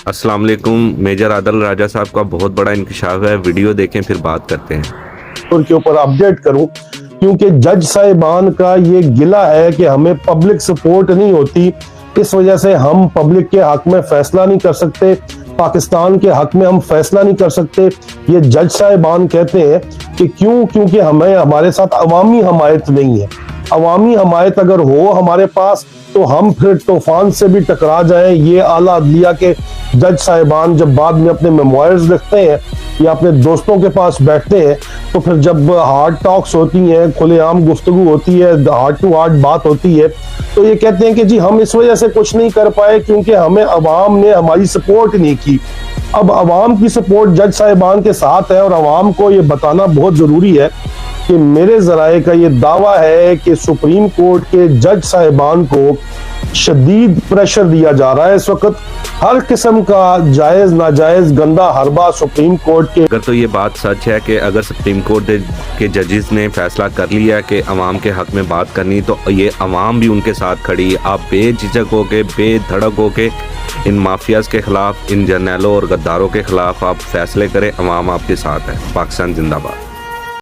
अस्सलाम वालेकुम। मेजर आदिल राजा साहब का बहुत बड़ा इंकशाफ है, वीडियो देखें फिर बात करते हैं। उनके ऊपर अपडेट करूं क्योंकि जज साहिबान का ये गिला है कि हमें पब्लिक सपोर्ट नहीं होती, इस वजह से हम पब्लिक के हक में फैसला नहीं कर सकते, पाकिस्तान के हक में हम फैसला नहीं कर सकते। ये जज साहिबान कहते हैं कि क्योंकि हमें हमारे साथ अवामी हमायत नहीं है। अवामी हमायत अगर हो हमारे पास तो हम फिर तूफान से भी टकरा जाएं। ये आला अदलिया के जज साहिबान जब बाद में अपने मेमोयर्स लिखते हैं या अपने दोस्तों के पास बैठते हैं तो फिर जब हार्ड टॉक्स होती हैं, खुलेआम गुफ्तगू होती है, हार्ट टू हार्ट बात होती है, तो ये कहते हैं कि जी हम इस वजह से कुछ नहीं कर पाए क्योंकि हमें अवाम ने हमारी सपोर्ट नहीं की। अब अवाम की सपोर्ट जज साहिबान के साथ है और अवाम को ये बताना बहुत जरूरी है कि मेरे ज़राए का ये दावा है कि सुप्रीम कोर्ट के जज साहिबान को शदीद प्रेशर दिया जा रहा है इस वक्त। हर किस्म का जायज नाजायज गंदा हरबा सुप्रीम कोर्ट के। अगर तो ये बात सच है कि अगर सुप्रीम कोर्ट के जजेस ने फैसला कर लिया है कि अवाम के हक में बात करनी, तो ये अवाम भी उनके साथ खड़ी। आप बेझिझक होके बेधड़क होके इन माफियाज के खिलाफ, इन जर्नैलों और गद्दारों के खिलाफ आप फैसले करें। अवाम आपके साथ है। पाकिस्तान जिंदाबाद।